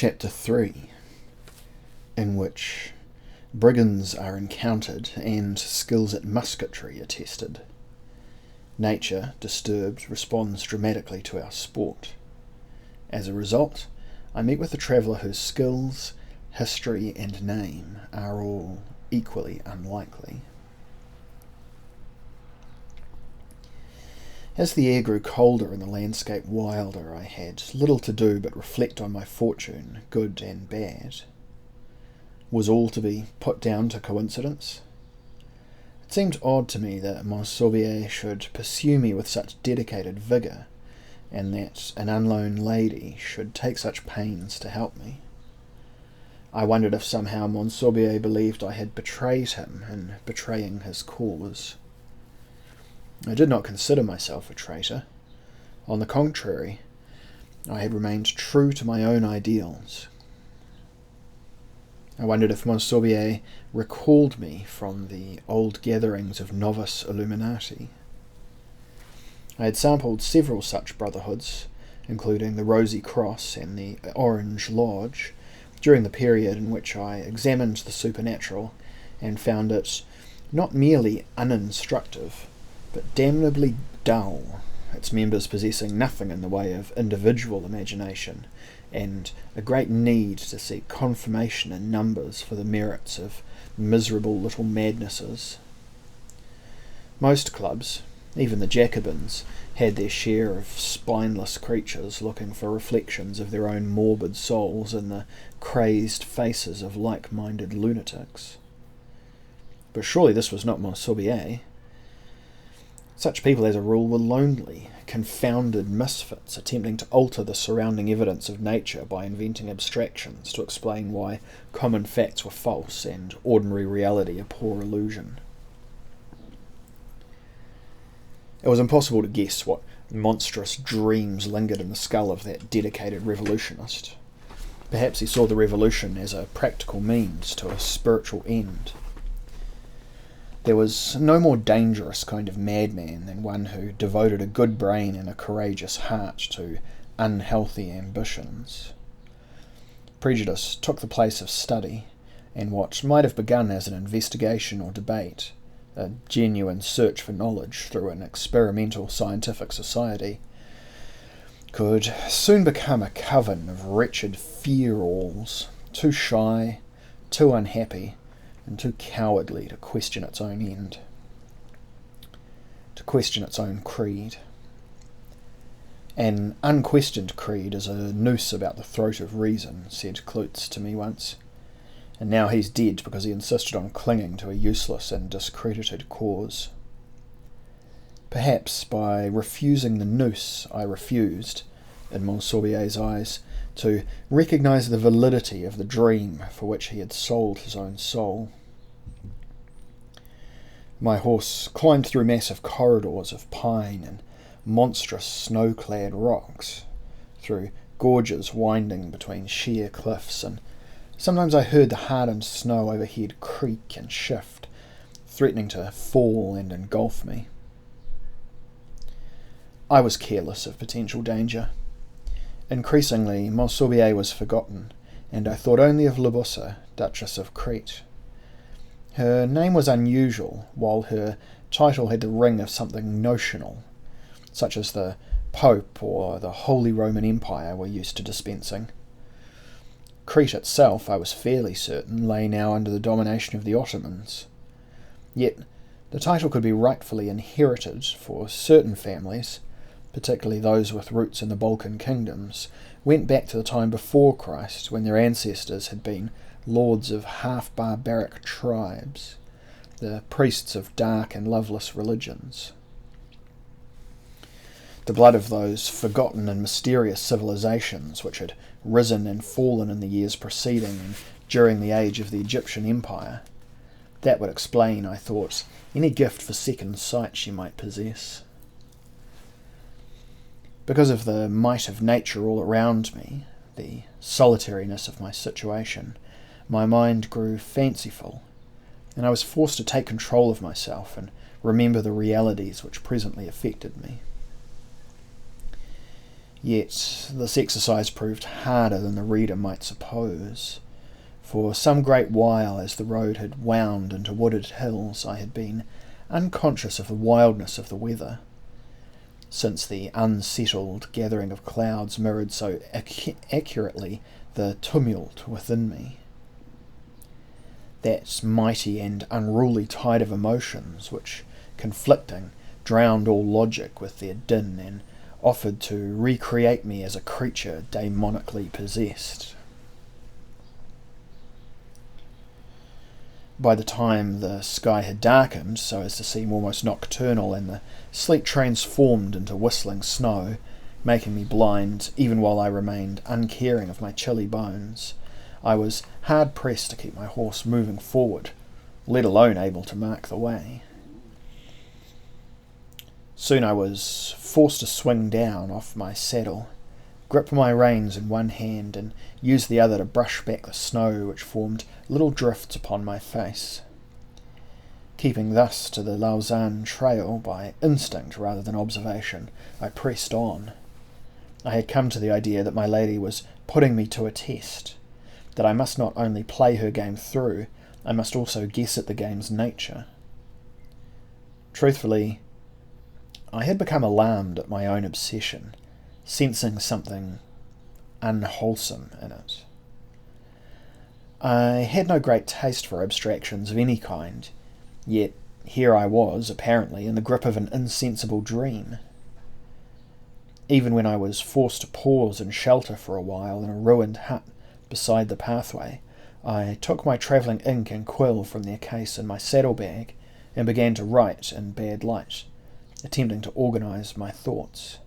Chapter 3, in which brigands are encountered and skills at musketry are tested. Nature, disturbed, responds dramatically to our sport. As a result, I meet with a traveller whose skills, history and name are all equally unlikely. As the air grew colder and the landscape wilder, I had little to do but reflect on my fortune, good and bad. Was all to be put down to coincidence? It seemed odd to me that Monsieur should pursue me with such dedicated vigour, and that an unknown lady should take such pains to help me. I wondered if somehow Monsieur believed I had betrayed him in betraying his cause. I did not consider myself a traitor. On the contrary, I had remained true to my own ideals. I wondered if Monsieur recalled me from the old gatherings of novice Illuminati. I had sampled several such brotherhoods, including the Rosy Cross and the Orange Lodge, during the period in which I examined the supernatural and found it not merely uninstructive, but damnably dull, its members possessing nothing in the way of individual imagination, and a great need to seek confirmation in numbers for the merits of miserable little madnesses. Most clubs, even the Jacobins, had their share of spineless creatures looking for reflections of their own morbid souls in the crazed faces of like-minded lunatics. But surely this was not Monsieur. Such people, as a rule, were lonely, confounded misfits, attempting to alter the surrounding evidence of nature by inventing abstractions to explain why common facts were false and ordinary reality a poor illusion. It was impossible to guess what monstrous dreams lingered in the skull of that dedicated revolutionist. Perhaps he saw the revolution as a practical means to a spiritual end. There was no more dangerous kind of madman than one who devoted a good brain and a courageous heart to unhealthy ambitions. Prejudice took the place of study, and what might have begun as an investigation or debate, a genuine search for knowledge through an experimental scientific society, could soon become a coven of wretched fear-alls, too shy, too unhappy, and too cowardly to question its own end, to question its own creed. An unquestioned creed is a noose about the throat of reason, said Klutz to me once, and now he's dead because he insisted on clinging to a useless and discredited cause. Perhaps by refusing the noose I refused, in Monsieur's eyes, to recognise the validity of the dream for which he had sold his own soul. My horse climbed through massive corridors of pine and monstrous snow-clad rocks, through gorges winding between sheer cliffs, and sometimes I heard the hardened snow overhead creak and shift, threatening to fall and engulf me. I was careless of potential danger. Increasingly, Monsieur was forgotten, and I thought only of Libussa, Duchess of Crete. Her name was unusual, while her title had the ring of something notional, such as the Pope or the Holy Roman Empire were used to dispensing. Crete itself, I was fairly certain, lay now under the domination of the Ottomans. Yet the title could be rightfully inherited, for certain families, particularly those with roots in the Balkan kingdoms, went back to the time before Christ, when their ancestors had been lords of half-barbaric tribes, the priests of dark and loveless religions. The blood of those forgotten and mysterious civilizations which had risen and fallen in the years preceding and during the age of the Egyptian Empire, that would explain, I thought, any gift for second sight she might possess. Because of the might of nature all around me, the solitariness of my situation, my mind grew fanciful, and I was forced to take control of myself and remember the realities which presently affected me. Yet this exercise proved harder than the reader might suppose. For some great while, as the road had wound into wooded hills, I had been unconscious of the wildness of the weather, since the unsettled gathering of clouds mirrored so accurately the tumult within me. That mighty and unruly tide of emotions which, conflicting, drowned all logic with their din and offered to recreate me as a creature daemonically possessed. By the time the sky had darkened so as to seem almost nocturnal and the sleet transformed into whistling snow, making me blind even while I remained uncaring of my chilly bones, I was hard-pressed to keep my horse moving forward, let alone able to mark the way. Soon I was forced to swing down off my saddle, grip my reins in one hand and use the other to brush back the snow which formed little drifts upon my face. Keeping thus to the Lausanne trail by instinct rather than observation, I pressed on. I had come to the idea that my lady was putting me to a test, that I must not only play her game through, I must also guess at the game's nature. Truthfully, I had become alarmed at my own obsession, sensing something unwholesome in it. I had no great taste for abstractions of any kind, yet here I was, apparently, in the grip of an insensible dream. Even when I was forced to pause and shelter for a while in a ruined hut beside the pathway, I took my travelling ink and quill from their case in my saddlebag and began to write in bad light, attempting to organise my thoughts.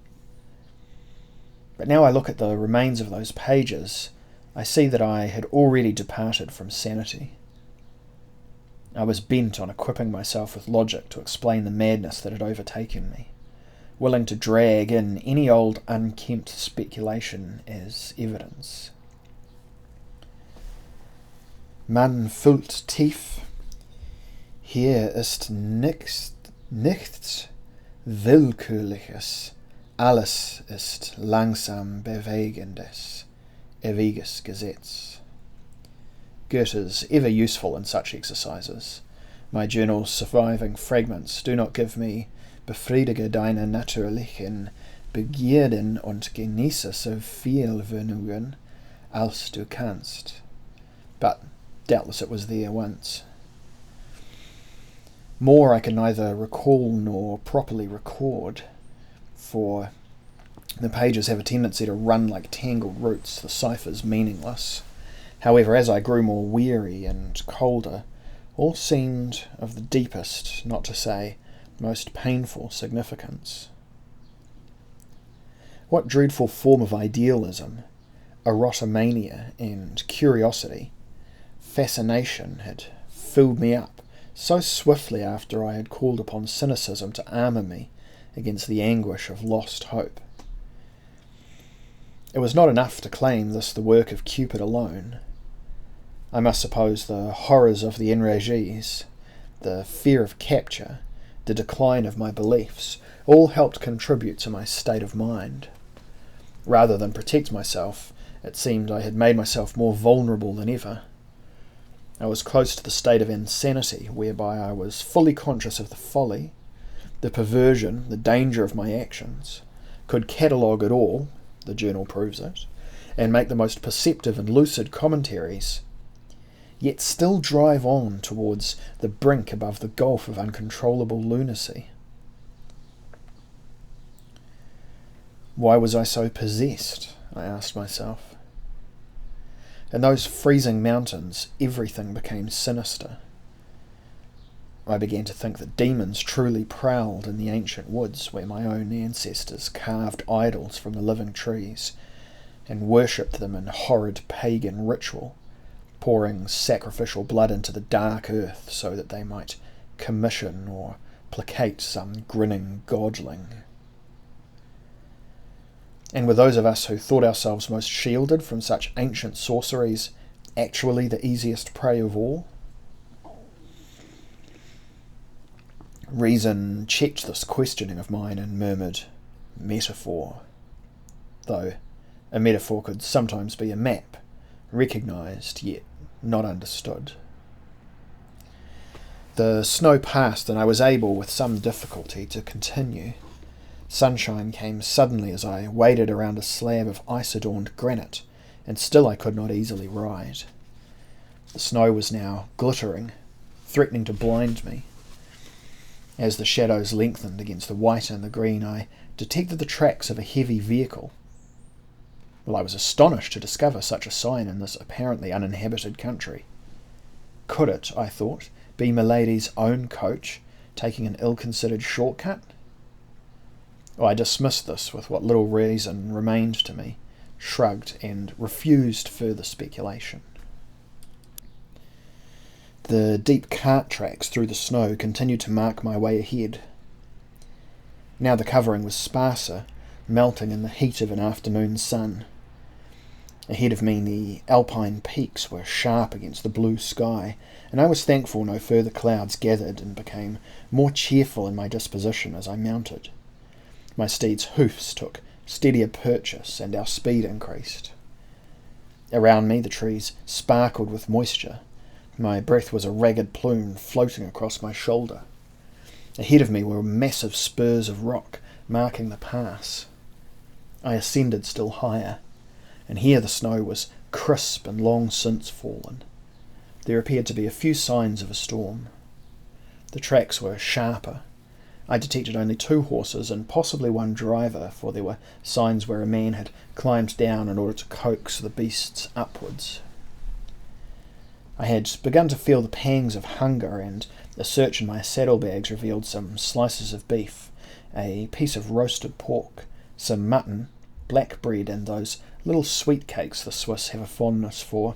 But now I look at the remains of those pages, I see that I had already departed from sanity. I was bent on equipping myself with logic to explain the madness that had overtaken me, willing to drag in any old unkempt speculation as evidence. Man fühlt tief, hier ist nichts Willkürliches, alles ist langsam bewegendes, ewiges Gesetz. Goethe's ever useful in such exercises. My journal's surviving fragments do not give me befriedige deine natürlichen Begierden und genieße so viel Vergnügen, als du kannst. But doubtless it was there once. More I can neither recall nor properly record, for the pages have a tendency to run like tangled roots, the ciphers meaningless. However, as I grew more weary and colder, all seemed of the deepest, not to say most painful significance. What dreadful form of idealism, erotomania and curiosity, fascination had filled me up so swiftly after I had called upon cynicism to armour me against the anguish of lost hope. It was not enough to claim this the work of Cupid alone. I must suppose the horrors of the enragees, the fear of capture, the decline of my beliefs, all helped contribute to my state of mind. Rather than protect myself, it seemed I had made myself more vulnerable than ever. I was close to the state of insanity, whereby I was fully conscious of the folly, the perversion, the danger of my actions, could catalogue it all, the journal proves it, and make the most perceptive and lucid commentaries, yet still drive on towards the brink above the gulf of uncontrollable lunacy. Why was I so possessed? I asked myself. In those freezing mountains, everything became sinister. I began to think that demons truly prowled in the ancient woods where my own ancestors carved idols from the living trees and worshipped them in horrid pagan ritual, pouring sacrificial blood into the dark earth so that they might commission or placate some grinning godling. And were those of us who thought ourselves most shielded from such ancient sorceries actually the easiest prey of all? Reason checked this questioning of mine and murmured, "Metaphor." though a metaphor could sometimes be a map, recognised yet not understood. The snow passed, and I was able, with some difficulty, to continue. Sunshine came suddenly as I waded around a slab of ice-adorned granite, and still I could not easily ride. The snow was now glittering, threatening to blind me. As the shadows lengthened against the white and the green, I detected the tracks of a heavy vehicle. Well, I was astonished to discover such a sign in this apparently uninhabited country. Could it, I thought, be Milady's own coach, taking an ill-considered shortcut? Well, I dismissed this with what little reason remained to me, shrugged, and refused further speculation. The deep cart tracks through the snow continued to mark my way ahead. Now the covering was sparser, melting in the heat of an afternoon sun. Ahead of me the alpine peaks were sharp against the blue sky, and I was thankful no further clouds gathered, and became more cheerful in my disposition as I mounted. My steed's hoofs took steadier purchase, and our speed increased. Around me the trees sparkled with moisture. My breath was a ragged plume floating across my shoulder. Ahead of me were massive spurs of rock, marking the pass. I ascended still higher, and here the snow was crisp and long since fallen. There appeared to be a few signs of a storm. The tracks were sharper. I detected only 2 horses and possibly 1 driver, for there were signs where a man had climbed down in order to coax the beasts upwards. I had begun to feel the pangs of hunger, and a search in my saddlebags revealed some slices of beef, a piece of roasted pork, some mutton, black bread, and those little sweet cakes the Swiss have a fondness for.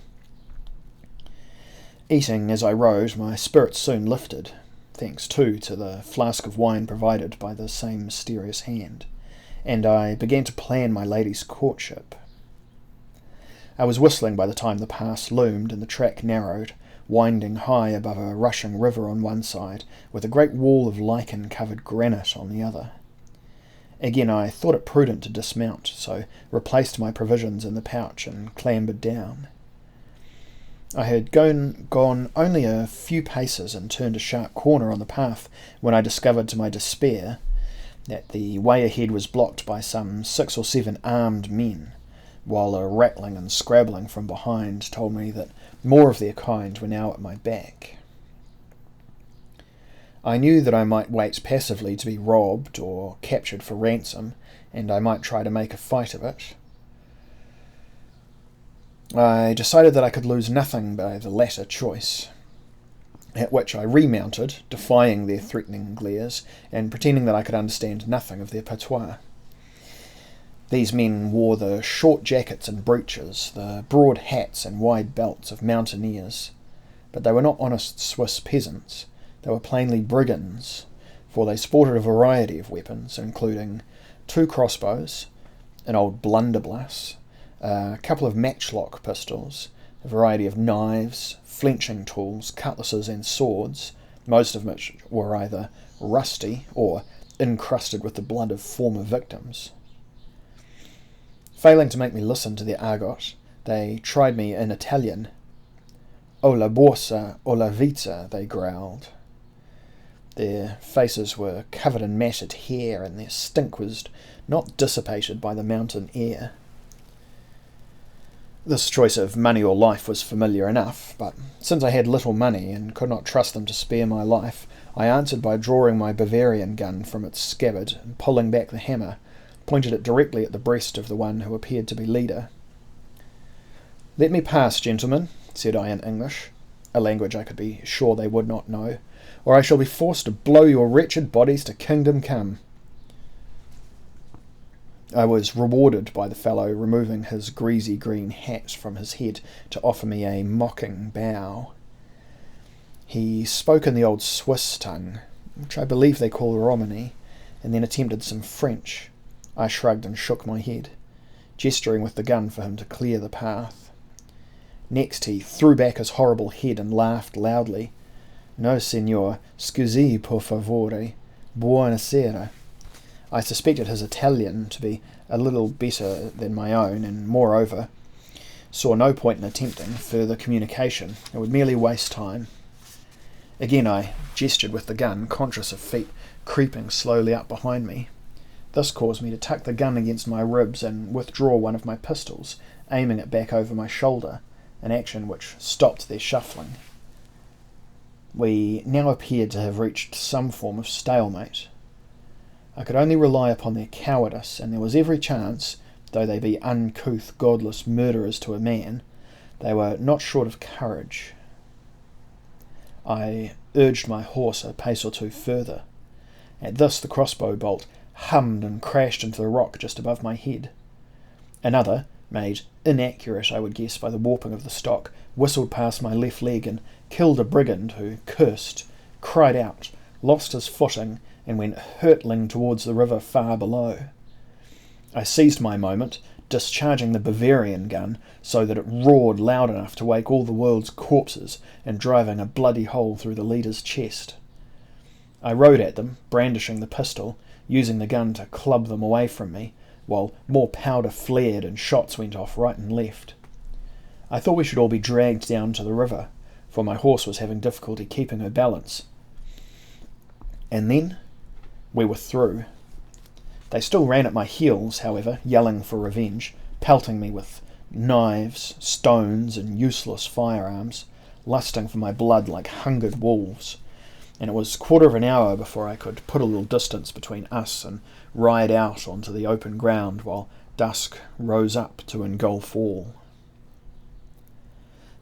Eating as I rode, my spirits soon lifted, thanks too to the flask of wine provided by the same mysterious hand, and I began to plan my lady's courtship. I was whistling by the time the pass loomed and the track narrowed, winding high above a rushing river on one side, with a great wall of lichen-covered granite on the other. Again I thought it prudent to dismount, so replaced my provisions in the pouch and clambered down. I had gone only a few paces and turned a sharp corner on the path when I discovered to my despair that the way ahead was blocked by some 6 or 7 armed men, while a rattling and scrabbling from behind told me that more of their kind were now at my back. I knew that I might wait passively to be robbed or captured for ransom, and I might try to make a fight of it. I decided that I could lose nothing by the latter choice, at which I remounted, defying their threatening glares, and pretending that I could understand nothing of their patois. These men wore the short jackets and breeches, the broad hats and wide belts of mountaineers, but they were not honest Swiss peasants. They were plainly brigands, for they sported a variety of weapons, including 2 crossbows, an old blunderbuss, a couple of matchlock pistols, a variety of knives, flinching tools, cutlasses and swords, most of which were either rusty or encrusted with the blood of former victims. Failing to make me listen to their argot, they tried me in Italian. "O la borsa, o la vita," they growled. Their faces were covered in matted hair, and their stink was not dissipated by the mountain air. This choice of money or life was familiar enough, but since I had little money and could not trust them to spare my life, I answered by drawing my Bavarian gun from its scabbard and pulling back the hammer, pointed it directly at the breast of the one who appeared to be leader. "Let me pass, gentlemen," said I in English, a language I could be sure they would not know, "or I shall be forced to blow your wretched bodies to kingdom come." I was rewarded by the fellow removing his greasy green hat from his head to offer me a mocking bow. He spoke in the old Swiss tongue, which I believe they call Romany, and then attempted some French. I shrugged and shook my head, gesturing with the gun for him to clear the path. Next he threw back his horrible head and laughed loudly. "No, signor, scusi, per favore. Buona sera." I suspected his Italian to be a little better than my own, and moreover, saw no point in attempting further communication. It would merely waste time. Again I gestured with the gun, conscious of feet creeping slowly up behind me. This caused me to tuck the gun against my ribs and withdraw one of my pistols, aiming it back over my shoulder, an action which stopped their shuffling. We now appeared to have reached some form of stalemate. I could only rely upon their cowardice, and there was every chance, though they be uncouth, godless murderers to a man, they were not short of courage. I urged my horse a pace or two further. At this the crossbow bolt hummed and crashed into the rock just above my head. Another, made inaccurate, I would guess, by the warping of the stock, whistled past my left leg and killed a brigand who cursed, cried out, lost his footing, and went hurtling towards the river far below. I seized my moment, discharging the Bavarian gun so that it roared loud enough to wake all the world's corpses and driving a bloody hole through the leader's chest. I rode at them, brandishing the pistol, using the gun to club them away from me, while more powder flared and shots went off right and left. I thought we should all be dragged down to the river, for my horse was having difficulty keeping her balance. And then we were through. They still ran at my heels, however, yelling for revenge, pelting me with knives, stones, and useless firearms, lusting for my blood like hungered wolves, and it was 1/4 of an hour before I could put a little distance between us and ride out onto the open ground while dusk rose up to engulf all.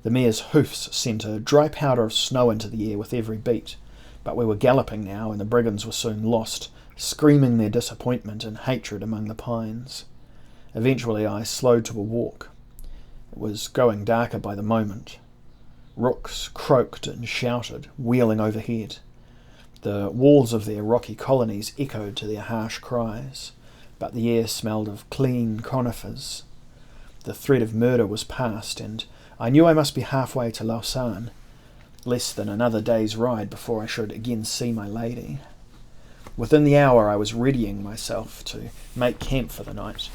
The mare's hoofs sent a dry powder of snow into the air with every beat, but we were galloping now, and the brigands were soon lost, screaming their disappointment and hatred among the pines. Eventually I slowed to a walk. It was growing darker by the moment. Rooks croaked and shouted, wheeling overhead. The walls of their rocky colonies echoed to their harsh cries, but the air smelled of clean conifers. The threat of murder was past, and I knew I must be halfway to Lausanne, less than another day's ride before I should again see my lady. Within the hour I was readying myself to make camp for the night,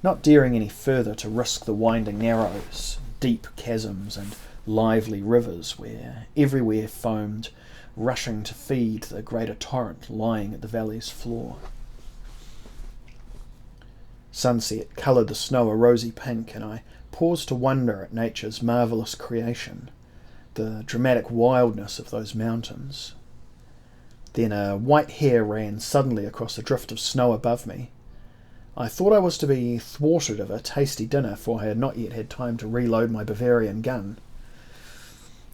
not daring any further to risk the winding narrows, deep chasms, and lively rivers where everywhere foamed, rushing to feed the greater torrent lying at the valley's floor. Sunset coloured the snow a rosy pink, and I paused to wonder at nature's marvellous creation, the dramatic wildness of those mountains. Then a white hare ran suddenly across the drift of snow above me. I thought I was to be thwarted of a tasty dinner, for I had not yet had time to reload my Bavarian gun.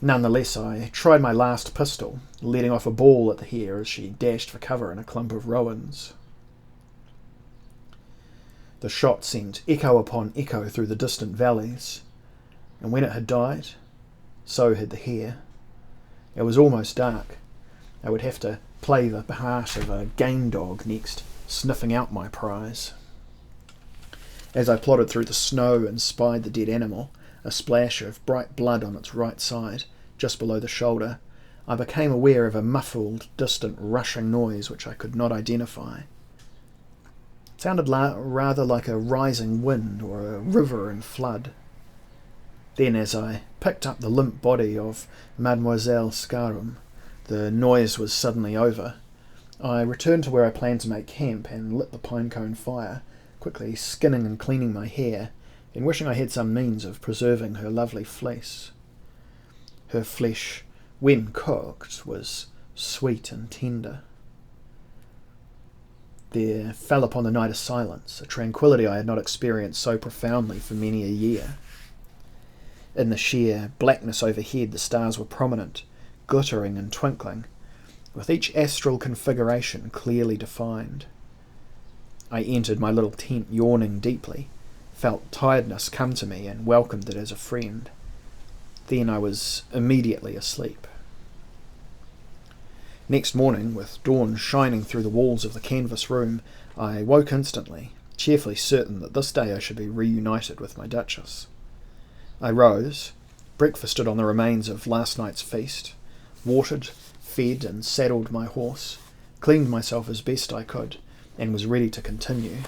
Nonetheless, I tried my last pistol, letting off a ball at the hare as she dashed for cover in a clump of rowans. The shot sent echo upon echo through the distant valleys, and when it had died, so had the hare. It was almost dark. I would have to play the part of a game dog next, sniffing out my prize. As I plodded through the snow and spied the dead animal, a splash of bright blood on its right side, just below the shoulder, I became aware of a muffled, distant, rushing noise which I could not identify. It sounded rather like a rising wind or a river in flood. Then, as I picked up the limp body of Mademoiselle Scarum, the noise was suddenly over. I returned to where I planned to make camp and lit the pinecone fire, quickly skinning and cleaning my hair, and wishing I had some means of preserving her lovely fleece. Her flesh, when cooked, was sweet and tender. There fell upon the night a silence, a tranquillity I had not experienced so profoundly for many a year. In the sheer blackness overhead the stars were prominent, glittering and twinkling, with each astral configuration clearly defined. I entered my little tent yawning deeply, felt tiredness come to me and welcomed it as a friend. Then I was immediately asleep. Next morning, with dawn shining through the walls of the canvas room, I woke instantly, cheerfully certain that this day I should be reunited with my Duchess. I rose, breakfasted on the remains of last night's feast, watered, fed and saddled my horse, cleaned myself as best I could, and was ready to continue.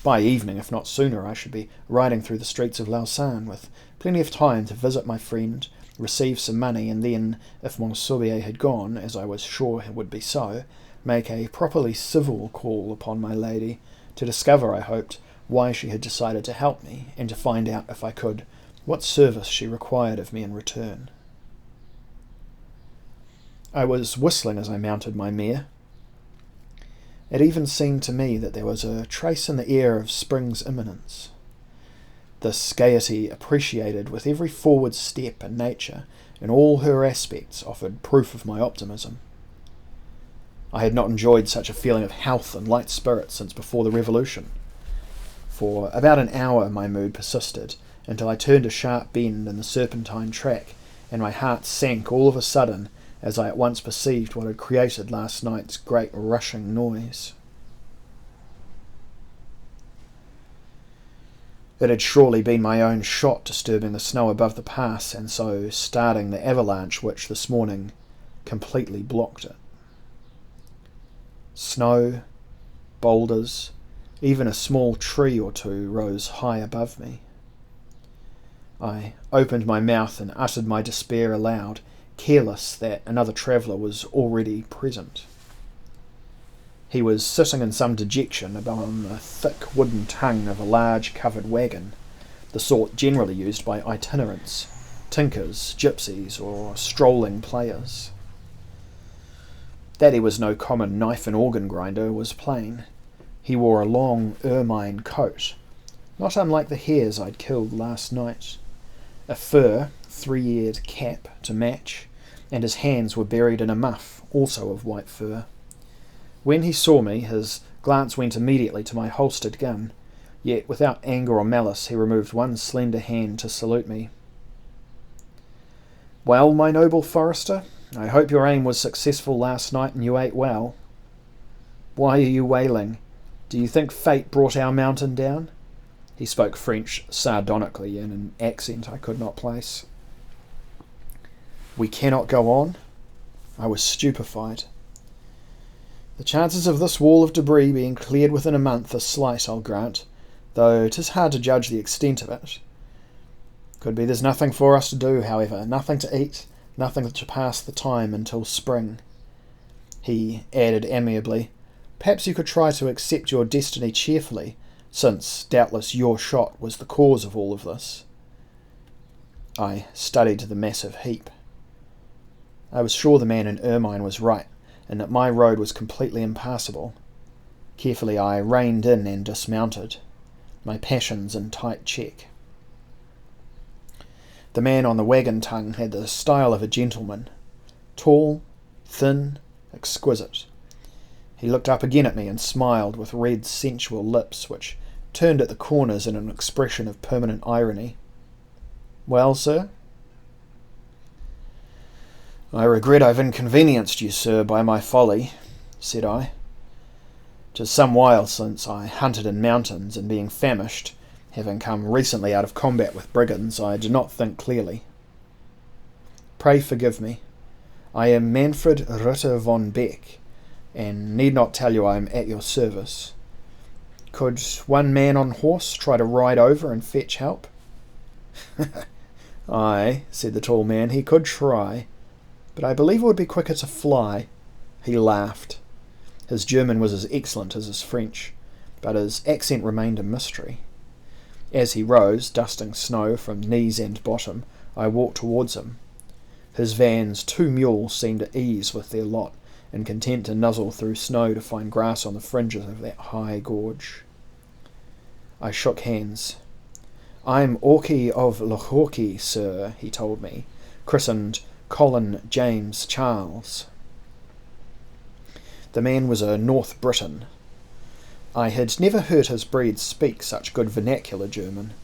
By evening, if not sooner, I should be riding through the streets of Lausanne with plenty of time to visit my friend, receive some money, and then, if Monsieur had gone, as I was sure it would be so, make a properly civil call upon my lady, to discover, I hoped, why she had decided to help me, and to find out, if I could, what service she required of me in return. I was whistling as I mounted my mare. It even seemed to me that there was a trace in the air of spring's imminence. This gaiety, appreciated with every forward step, and nature, in all her aspects, offered proof of my optimism. I had not enjoyed such a feeling of health and light spirits since before the Revolution. For about an hour my mood persisted, until I turned a sharp bend in the serpentine track, and my heart sank all of a sudden as I at once perceived what had created last night's great rushing noise. It had surely been my own shot disturbing the snow above the pass, and so starting the avalanche which this morning completely blocked it. Snow, boulders, even a small tree or two rose high above me. I opened my mouth and uttered my despair aloud, careless that another traveller was already present. He was sitting in some dejection upon the thick wooden tongue of a large covered wagon, the sort generally used by itinerants, tinkers, gypsies, or strolling players. That he was no common knife and organ grinder was plain. He wore a long ermine coat, not unlike the hares I'd killed last night, a fur, 3-eared cap to match, and his hands were buried in a muff, also of white fur. When he saw me, his glance went immediately to my holstered gun, yet without anger or malice he removed one slender hand to salute me. "Well, my noble forester, I hope your aim was successful last night and you ate well. Why are you wailing? Do you think fate brought our mountain down?" He spoke French sardonically in an accent I could not place. "We cannot go on?" I was stupefied. "The chances of this wall of debris being cleared within a month are slight, I'll grant, though 'tis hard to judge the extent of it. Could be there's nothing for us to do, however, nothing to eat, nothing to pass the time until spring." He added amiably, "Perhaps you could try to accept your destiny cheerfully, since doubtless your shot was the cause of all of this." I studied the massive heap. I was sure the man in ermine was right, and that my road was completely impassable. Carefully I reined in and dismounted, my passions in tight check. The man on the wagon tongue had the style of a gentleman, tall, thin, exquisite. He looked up again at me and smiled with red, sensual lips which turned at the corners in an expression of permanent irony. "Well, sir?" "I regret I've inconvenienced you, sir, by my folly," said I. "'Tis some while since I hunted in mountains, and being famished, having come recently out of combat with brigands, I did not think clearly. Pray forgive me. I am Manfred Ritter von Beck, and need not tell you I am at your service. Could one man on horse try to ride over and fetch help?" "Aye," said the tall man, "he could try, but I believe it would be quicker to fly." He laughed. His German was as excellent as his French, but his accent remained a mystery. As he rose, dusting snow from knees and bottom, I walked towards him. His van's 2 mules seemed at ease with their lot, and content to nuzzle through snow to find grass on the fringes of that high gorge. I shook hands. "I'm Orky of Lochorky, sir," he told me, "christened Colin James Charles." The man was a North Briton. I had never heard his breed speak such good vernacular German.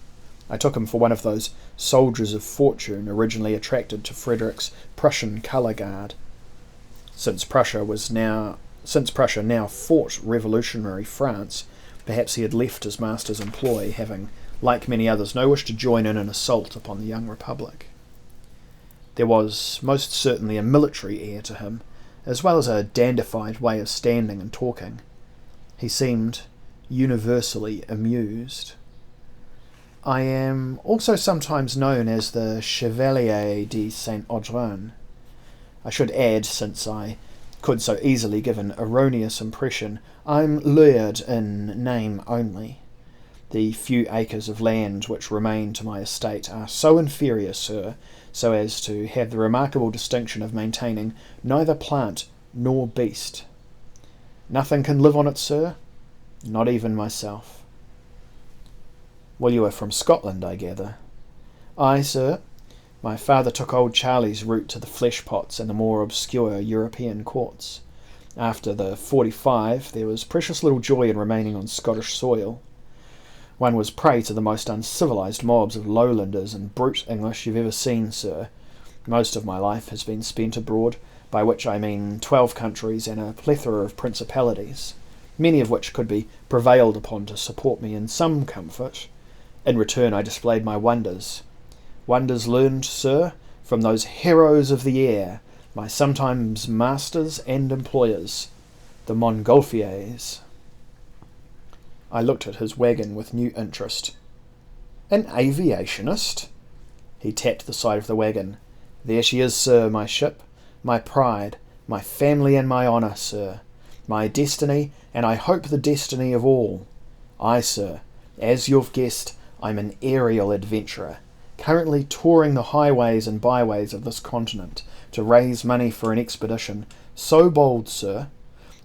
I took him for one of those soldiers of fortune originally attracted to Frederick's Prussian colour guard. Since Prussia now fought revolutionary France, perhaps he had left his master's employ, having, like many others, no wish to join in an assault upon the young republic. There was most certainly a military air to him, as well as a dandified way of standing and talking. He seemed universally amused. I am also sometimes known as the Chevalier de Saint-Audran. I should add, since I could so easily give an erroneous impression, I'm lured in name only. The few acres of land which remain to my estate are so inferior, sir, so as to have the remarkable distinction of maintaining neither plant nor beast. Nothing can live on it, sir, not even myself. Well, you are from Scotland, I gather. Aye, sir. My father took old Charlie's route to the flesh pots and the more obscure European courts. After the 45, there was precious little joy in remaining on Scottish soil. One was prey to the most uncivilised mobs of lowlanders and brute English you've ever seen, sir. Most of my life has been spent abroad, by which I mean 12 countries and a plethora of principalities, many of which could be prevailed upon to support me in some comfort. In return I displayed my wonders learned, sir, from those heroes of the air, my sometimes masters and employers, the Montgolfiers. I looked at his wagon with new interest. An aviationist? He tapped the side of the wagon. There she is, sir, my ship, my pride, my family and my honour, sir, my destiny, and I hope the destiny of all. Aye, sir, as you've guessed, I'm an aerial adventurer, currently touring the highways and byways of this continent to raise money for an expedition so bold, sir,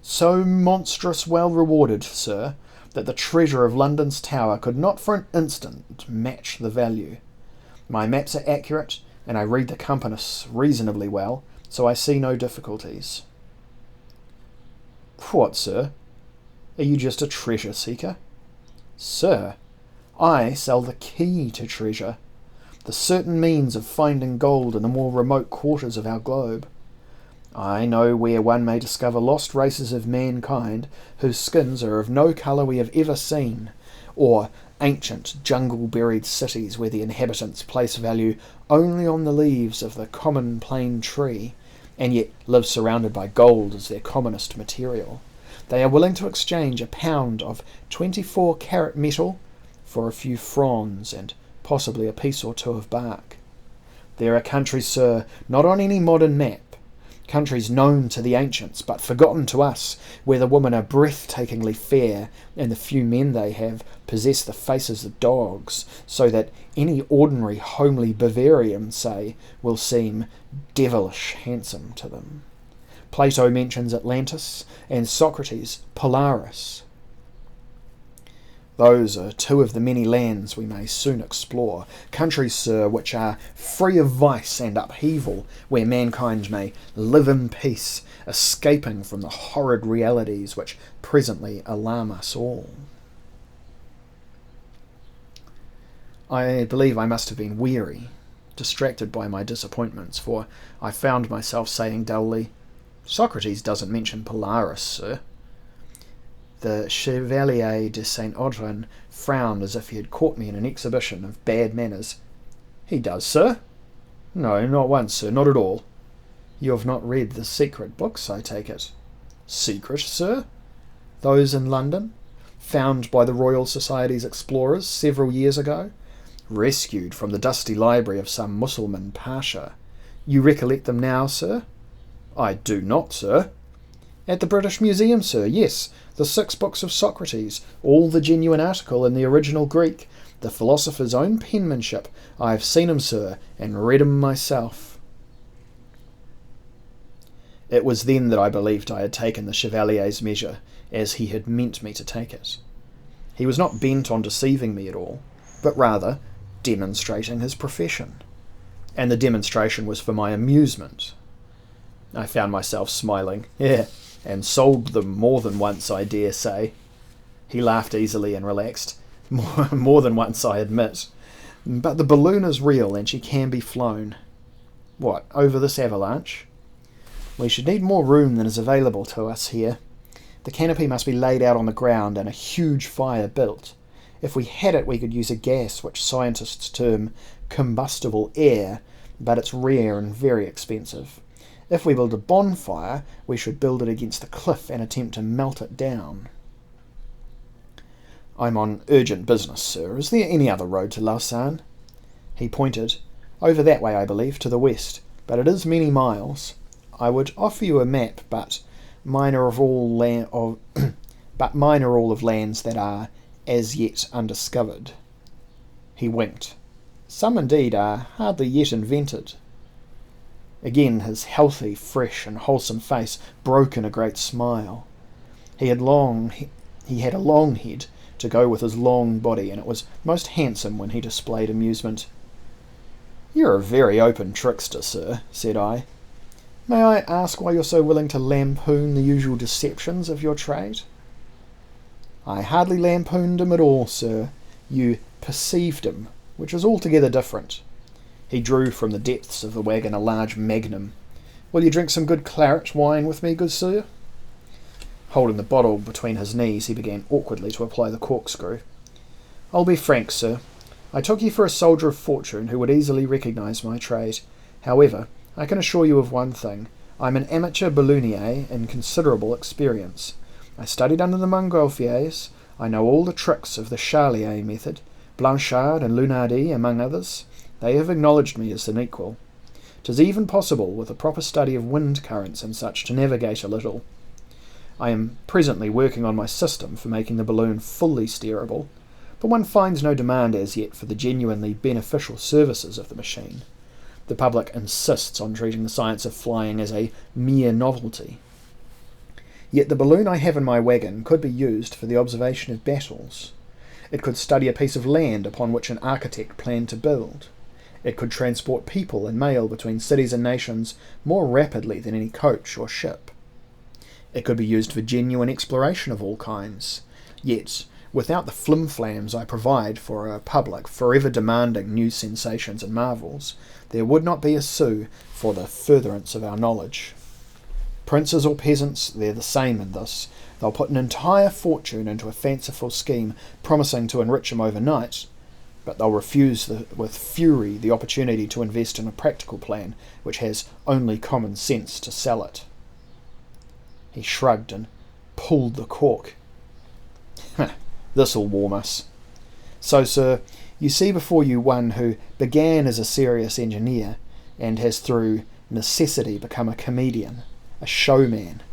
so monstrous well rewarded, sir, that the treasure of London's Tower could not for an instant match the value. My maps are accurate, and I read the compass reasonably well, so I see no difficulties. What, sir? Are you just a treasure seeker? Sir, I sell the key to treasure, the certain means of finding gold in the more remote quarters of our globe. I know where one may discover lost races of mankind whose skins are of no colour we have ever seen, or ancient jungle-buried cities where the inhabitants place value only on the leaves of the common plain tree, and yet live surrounded by gold as their commonest material. They are willing to exchange a pound of 24-carat metal for a few fronds and possibly a piece or two of bark. There are countries, sir, not on any modern map, countries known to the ancients but forgotten to us, where the women are breathtakingly fair and the few men they have possess the faces of dogs, so that any ordinary homely Bavarian, say, will seem devilish handsome to them. Plato mentions Atlantis, and Socrates Polaris. Those are two of the many lands we may soon explore, countries, sir, which are free of vice and upheaval, where mankind may live in peace, escaping from the horrid realities which presently alarm us all. I believe I must have been weary, distracted by my disappointments, for I found myself saying dully, Socrates doesn't mention Polaris, sir. The Chevalier de Saint-Audran frowned as if he had caught me in an exhibition of bad manners. He does, sir? No, not once, sir, not at all. You have not read the secret books, I take it. Secret, sir? Those in London, found by the Royal Society's explorers several years ago, rescued from the dusty library of some Mussulman pasha. You recollect them now, sir? I do not, sir. At the British Museum, sir, yes, the 6 books of Socrates, all the genuine article in the original Greek, the philosopher's own penmanship. I have seen 'em, sir, and read 'em myself. It was then that I believed I had taken the Chevalier's measure, as he had meant me to take it. He was not bent on deceiving me at all, but rather demonstrating his profession. And the demonstration was for my amusement. I found myself smiling. And sold them more than once, I dare say. He laughed easily and relaxed. More than once, I admit. But the balloon is real, and she can be flown. What, over this avalanche? We should need more room than is available to us here. The canopy must be laid out on the ground and a huge fire built. If we had it, we could use a gas which scientists term combustible air, but it's rare and very expensive. If we build a bonfire, we should build it against the cliff and attempt to melt it down. I'm on urgent business, sir. Is there any other road to Lausanne? He pointed. Over that way, I believe, to the west, but it is many miles. I would offer you a map, but mine are all of lands that are as yet undiscovered. He winked. Some indeed are hardly yet invented. Again his healthy, fresh, and wholesome face broke in a great smile. He had a long head to go with his long body, and it was most handsome when he displayed amusement. "You're a very open trickster, sir," said I. "May I ask why you're so willing to lampoon the usual deceptions of your trade?" "I hardly lampooned him at all, sir. You perceived him, which is altogether different." He drew from the depths of the wagon a large magnum. "Will you drink some good claret wine with me, good sir?" Holding the bottle between his knees, he began awkwardly to apply the corkscrew. "I'll be frank, sir. I took you for a soldier of fortune who would easily recognise my trade. However, I can assure you of one thing. I'm an amateur balloonier in considerable experience. I studied under the Montgolfiers. I know all the tricks of the Charlier method, Blanchard and Lunardi among others. They have acknowledged me as an equal. 'Tis even possible, with a proper study of wind currents and such, to navigate a little. I am presently working on my system for making the balloon fully steerable, but one finds no demand as yet for the genuinely beneficial services of the machine. The public insists on treating the science of flying as a mere novelty. Yet the balloon I have in my wagon could be used for the observation of battles. It could study a piece of land upon which an architect planned to build. It could transport people and mail between cities and nations more rapidly than any coach or ship. It could be used for genuine exploration of all kinds. Yet, without the flim-flams I provide for a public forever demanding new sensations and marvels, there would not be a sou for the furtherance of our knowledge. Princes or peasants, they're the same in this. They'll put an entire fortune into a fanciful scheme promising to enrich them overnight, but they'll refuse with fury the opportunity to invest in a practical plan which has only common sense to sell it. He shrugged and pulled the cork. This'll warm us. So, sir, you see before you one who began as a serious engineer and has through necessity become a comedian, a showman.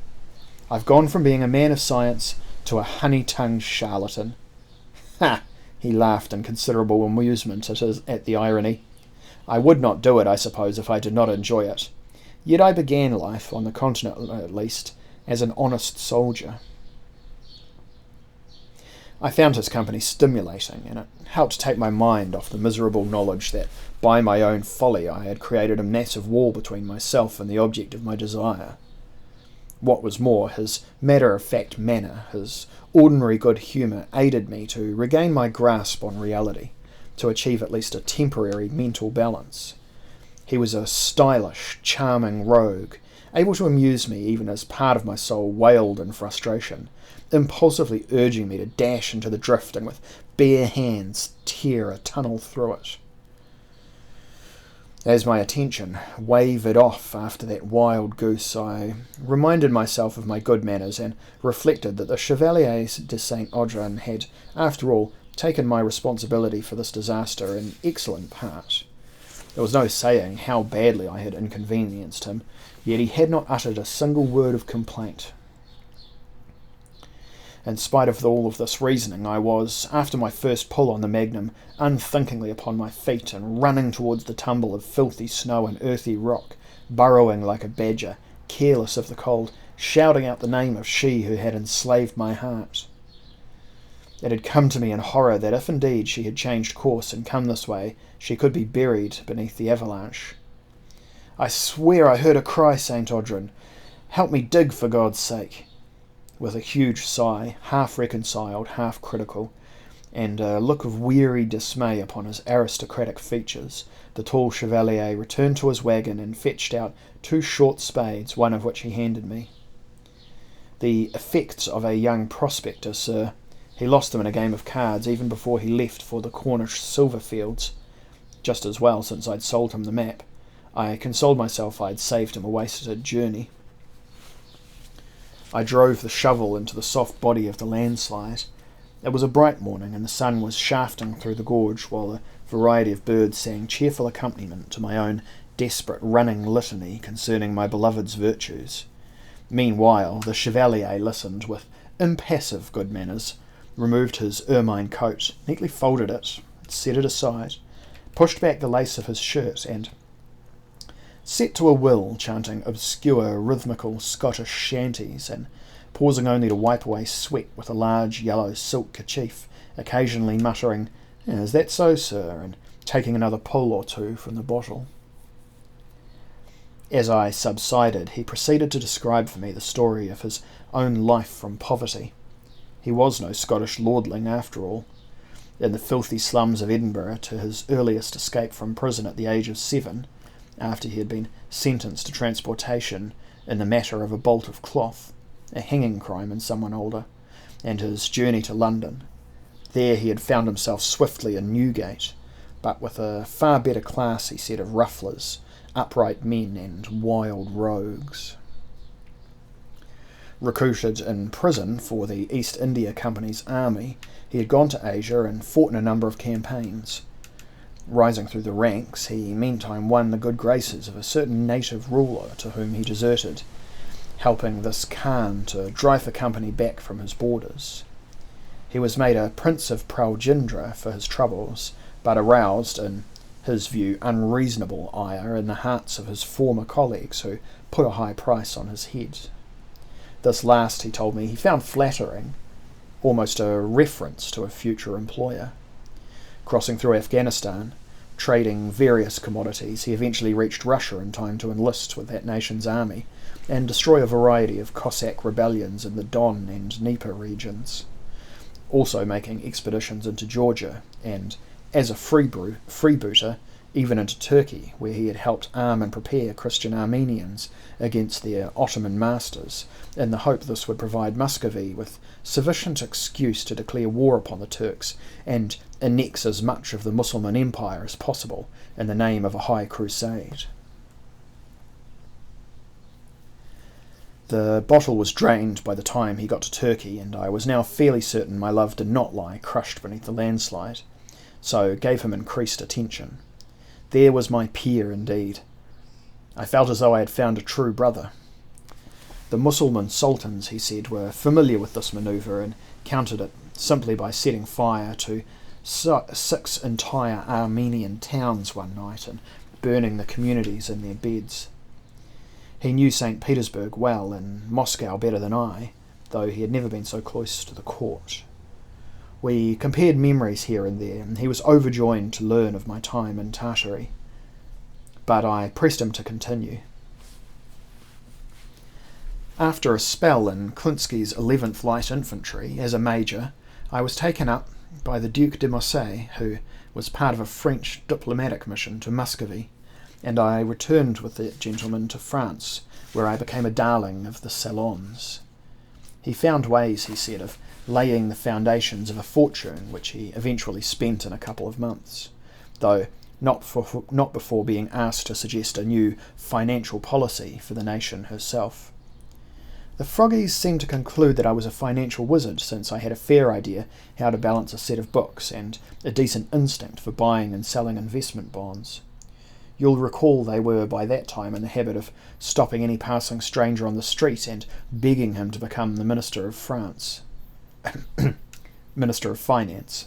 I've gone from being a man of science to a honey-tongued charlatan. Ha! He laughed in considerable amusement at the irony. I would not do it, I suppose, if I did not enjoy it. Yet I began life, on the continent at least, as an honest soldier. I found his company stimulating, and it helped take my mind off the miserable knowledge that by my own folly I had created a massive wall between myself and the object of my desire. What was more, his matter-of-fact manner, his ordinary good humour, aided me to regain my grasp on reality, to achieve at least a temporary mental balance. He was a stylish, charming rogue, able to amuse me even as part of my soul wailed in frustration, impulsively urging me to dash into the drift and with bare hands tear a tunnel through it. As my attention wavered off after that wild goose, I reminded myself of my good manners and reflected that the Chevalier de Saint-Audran had, after all, taken my responsibility for this disaster in excellent part. There was no saying how badly I had inconvenienced him, yet he had not uttered a single word of complaint. In spite of all of this reasoning, I was, after my first pull on the magnum, unthinkingly upon my feet and running towards the tumble of filthy snow and earthy rock, burrowing like a badger, careless of the cold, shouting out the name of she who had enslaved my heart. It had come to me in horror that if indeed she had changed course and come this way, she could be buried beneath the avalanche. I swear I heard her cry, St. Audran. Help me dig, for God's sake. With a huge sigh, half reconciled, half critical, and a look of weary dismay upon his aristocratic features, the tall Chevalier returned to his wagon and fetched out 2 short spades, one of which he handed me. The effects of a young prospector, sir. He lost them in a game of cards even before he left for the Cornish silver fields. Just as well, since I'd sold him the map. I consoled myself I'd saved him a wasted journey. I drove the shovel into the soft body of the landslide. It was a bright morning, and the sun was shafting through the gorge while a variety of birds sang cheerful accompaniment to my own desperate running litany concerning my beloved's virtues. Meanwhile, the Chevalier listened with impassive good manners, removed his ermine coat, neatly folded it, set it aside, pushed back the lace of his shirt, and set to a will, chanting obscure rhythmical Scottish shanties, and pausing only to wipe away sweat with a large yellow silk kerchief, occasionally muttering, "Is that so, sir?" and taking another pull or two from the bottle. As I subsided, he proceeded to describe for me the story of his own life from poverty. He was no Scottish lordling, after all. In the filthy slums of Edinburgh, to his earliest escape from prison at the age of 7, after he had been sentenced to transportation in the matter of a bolt of cloth, a hanging crime in someone older, and his journey to London. There he had found himself swiftly in Newgate, but with a far better class, he said, of rufflers, upright men, and wild rogues. Recruited in prison for the East India Company's army, he had gone to Asia and fought in a number of campaigns. Rising through the ranks, he meantime won the good graces of a certain native ruler to whom he deserted, helping this Khan to drive the company back from his borders. He was made a Prince of Praljindra for his troubles, but aroused, in his view, unreasonable ire in the hearts of his former colleagues, who put a high price on his head. This last, he told me, he found flattering, almost a reference to a future employer. Crossing through Afghanistan, trading various commodities, he eventually reached Russia in time to enlist with that nation's army and destroy a variety of Cossack rebellions in the Don and Dnieper regions, also making expeditions into Georgia and, as a freebooter, even into Turkey, where he had helped arm and prepare Christian Armenians against their Ottoman masters, in the hope this would provide Muscovy with sufficient excuse to declare war upon the Turks and annex as much of the Mussulman Empire as possible in the name of a high crusade. The bottle was drained by the time he got to Turkey, and I was now fairly certain my love did not lie crushed beneath the landslide, so gave him increased attention. There was my peer indeed. I felt as though I had found a true brother. The Mussulman sultans, he said, were familiar with this manoeuvre and countered it simply by setting fire to 6 entire Armenian towns one night and burning the communities in their beds. He knew St. Petersburg well and Moscow better than I, though he had never been so close to the court. We compared memories here and there, and he was overjoyed to learn of my time in Tartary. But I pressed him to continue. After a spell in Klinsky's 11th Light Infantry as a major, I was taken up by the Duc de Mossay, who was part of a French diplomatic mission to Muscovy, and I returned with that gentleman to France, where I became a darling of the salons. He found ways, he said, of laying the foundations of a fortune which he eventually spent in a couple of months, though not before being asked to suggest a new financial policy for the nation herself. The Froggies seemed to conclude that I was a financial wizard, since I had a fair idea how to balance a set of books and a decent instinct for buying and selling investment bonds. You'll recall they were by that time in the habit of stopping any passing stranger on the street and begging him to become the Minister of France. Minister of Finance.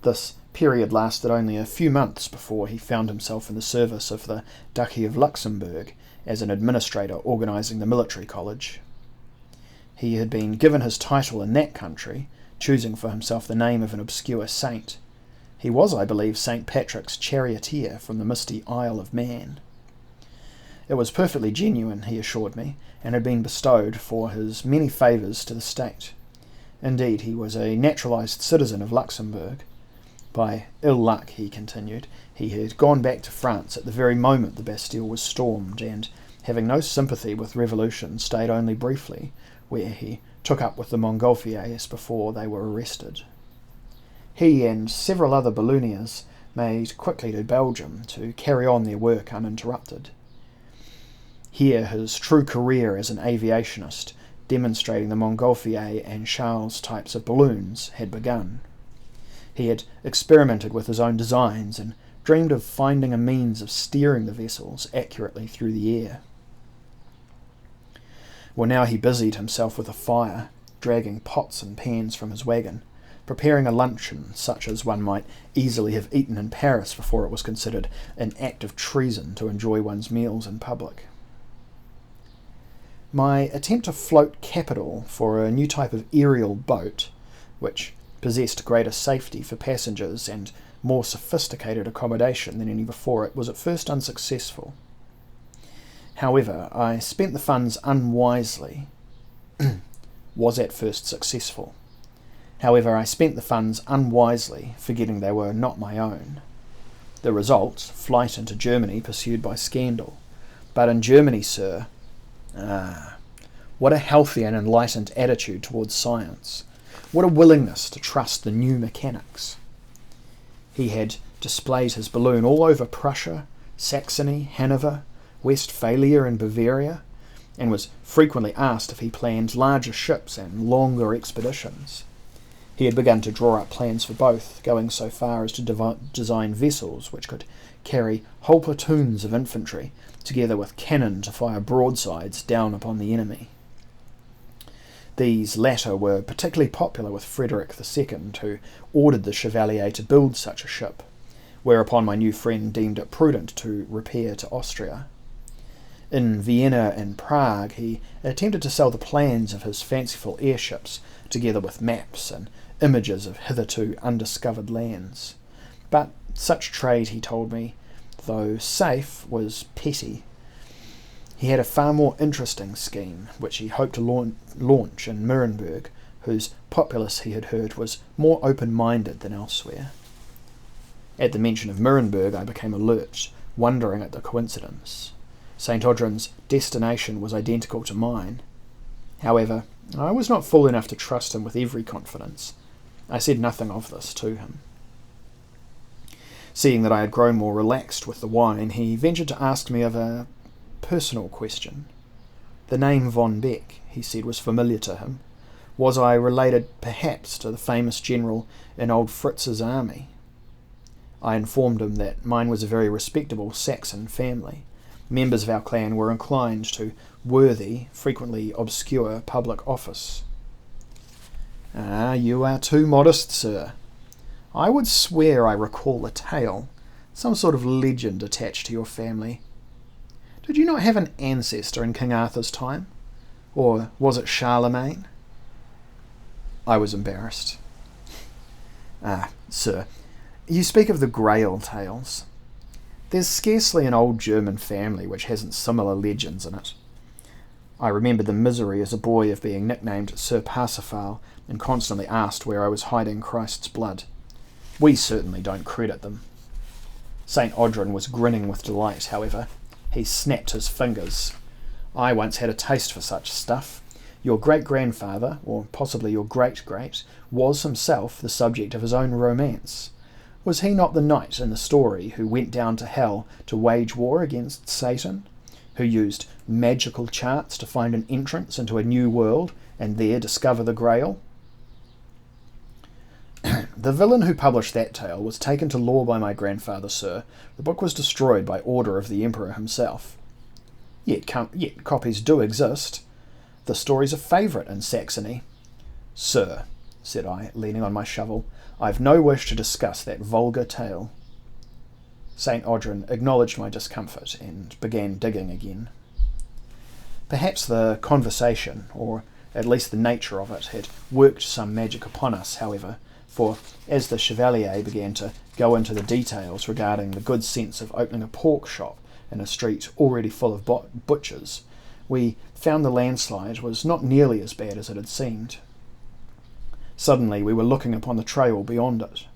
This period lasted only a few months before he found himself in the service of the Duchy of Luxembourg as an administrator organising the military college. He had been given his title in that country, choosing for himself the name of an obscure saint. He was, I believe, St. Patrick's charioteer from the misty Isle of Man. It was perfectly genuine, he assured me, and had been bestowed for his many favours to the state. Indeed, he was a naturalised citizen of Luxembourg. By ill luck, he continued, he had gone back to France at the very moment the Bastille was stormed, and, having no sympathy with revolution, stayed only briefly, where he took up with the Montgolfiers before they were arrested. He and several other ballooniers made quickly to Belgium to carry on their work uninterrupted. Here his true career as an aviationist demonstrating the Montgolfier and Charles types of balloons had begun. He had experimented with his own designs and dreamed of finding a means of steering the vessels accurately through the air. Well, now he busied himself with a fire, dragging pots and pans from his wagon, preparing a luncheon such as one might easily have eaten in Paris before it was considered an act of treason to enjoy one's meals in public. My attempt to float capital for a new type of aerial boat, which possessed greater safety for passengers and more sophisticated accommodation than any before it, was at first unsuccessful. However, I spent the funds unwisely. Was at first successful. However, I spent the funds unwisely, forgetting they were not my own. The result, flight into Germany pursued by scandal. But in Germany, sir, what a healthy and enlightened attitude towards science. What a willingness to trust the new mechanics. He had displayed his balloon all over Prussia, Saxony, Hanover, Westphalia and Bavaria, and was frequently asked if he planned larger ships and longer expeditions. He had begun to draw up plans for both, going so far as to design vessels which could carry whole platoons of infantry, together with cannon to fire broadsides down upon the enemy. These latter were particularly popular with Frederick II, who ordered the Chevalier to build such a ship, whereupon my new friend deemed it prudent to repair to Austria. In Vienna and Prague he attempted to sell the plans of his fanciful airships, together with maps and images of hitherto undiscovered lands. But such trade, he told me, though safe, was petty. He had a far more interesting scheme, which he hoped to launch in Nuremberg, whose populace, he had heard, was more open-minded than elsewhere. At the mention of Nuremberg I became alert, wondering at the coincidence. St. Audrin's destination was identical to mine. However, I was not fool enough to trust him with every confidence. I said nothing of this to him. Seeing that I had grown more relaxed with the wine, he ventured to ask me of a personal question. The name von Beck, he said, was familiar to him. Was I related, perhaps, to the famous general in old Fritz's army? I informed him that mine was a very respectable Saxon family. Members of our clan were inclined to worthy, frequently obscure, public office. "Ah, you are too modest, sir. I would swear I recall a tale, some sort of legend attached to your family. Did you not have an ancestor in King Arthur's time? Or was it Charlemagne?" I was embarrassed. "Ah, sir, you speak of the Grail tales. There's scarcely an old German family which hasn't similar legends in it. I remembered the misery as a boy of being nicknamed Sir Parsifal and constantly asked where I was hiding Christ's blood. We certainly don't credit them." St. Audrin was grinning with delight, however. He snapped his fingers. "I once had a taste for such stuff. Your great-grandfather, or possibly your great-great, was himself the subject of his own romance. Was he not the knight in the story who went down to hell to wage war against Satan, who used magical charts to find an entrance into a new world and there discover the Grail?" "The villain who published that tale was taken to law by my grandfather, sir. The book was destroyed by order of the Emperor himself." Yet copies do exist. The story's a favourite in Saxony." "Sir," said I, leaning on my shovel, "I've no wish to discuss that vulgar tale." St. Audrin acknowledged my discomfort and began digging again. Perhaps the conversation, or at least the nature of it, had worked some magic upon us, however, for as the Chevalier began to go into the details regarding the good sense of opening a pork shop in a street already full of butchers, we found the landslide was not nearly as bad as it had seemed. Suddenly we were looking upon the trail beyond it.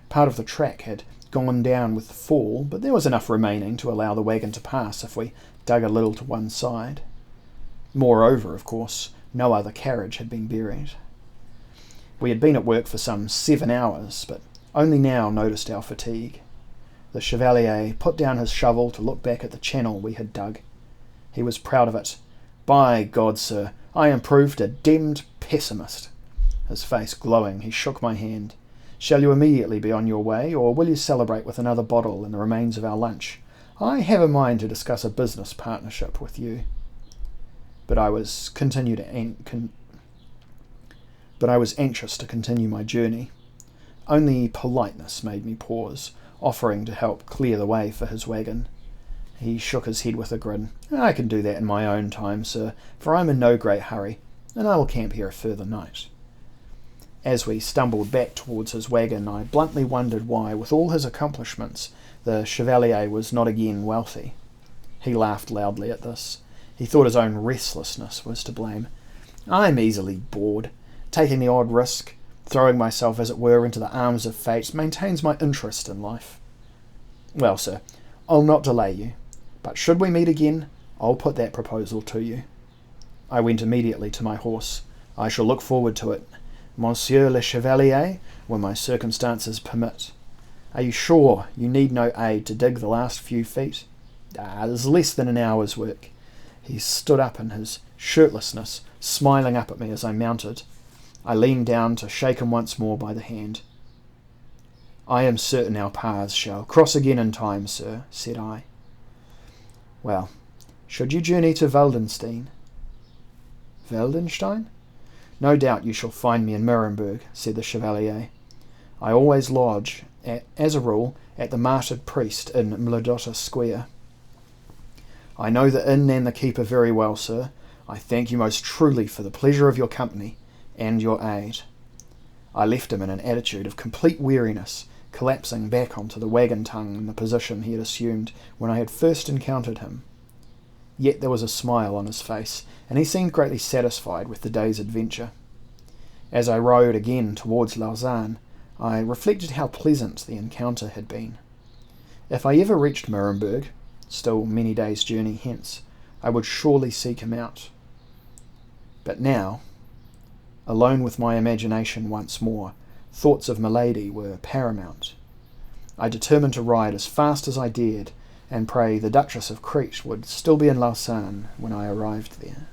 Part of the track had gone down with the fall, but there was enough remaining to allow the wagon to pass if we dug a little to one side. Moreover, of course, no other carriage had been buried. We had been at work for some 7 hours, but only now noticed our fatigue. The Chevalier put down his shovel to look back at the channel we had dug. He was proud of it, By God, sir, I am proved a demmed pessimist. His face glowing, he shook my hand. Shall you immediately be on your way, or will you celebrate with another bottle and the remains of our lunch? I have a mind to discuss a business partnership with you. But I was anxious to continue my journey. Only politeness made me pause, offering to help clear the way for his wagon. He shook his head with a grin. I can do that in my own time, sir, for I'm in no great hurry, and I will camp here a further night. As we stumbled back towards his wagon, I bluntly wondered why, with all his accomplishments, the Chevalier was not again wealthy. He laughed loudly at this. He thought his own restlessness was to blame. I'm easily bored. Taking the odd risk, throwing myself, as it were, into the arms of fate, maintains my interest in life. Well, sir, I'll not delay you, but should we meet again, I'll put that proposal to you. I went immediately to my horse. I shall look forward to it, Monsieur le Chevalier, when my circumstances permit. Are you sure you need no aid to dig the last few feet? There's less than an hour's work. He stood up in his shirtlessness, smiling up at me as I mounted. I leaned down to shake him once more by the hand. I am certain our paths shall cross again in time, sir, said I. Well, should you journey to Waldenstein? Waldenstein? No doubt you shall find me in Nuremberg, said the Chevalier. I always lodge, as a rule, at the Martyred Priest in Mladotta Square. I know the inn and the keeper very well, sir. I thank you most truly for the pleasure of your company and your aid. I left him in an attitude of complete weariness, collapsing back onto the wagon tongue in the position he had assumed when I had first encountered him. Yet there was a smile on his face, and he seemed greatly satisfied with the day's adventure. As I rode again towards Lausanne, I reflected how pleasant the encounter had been. If I ever reached Nuremberg, still many days' journey hence, I would surely seek him out. But now, alone with my imagination once more, thoughts of Milady were paramount. I determined to ride as fast as I dared, and pray the Duchess of Crete would still be in Lausanne when I arrived there.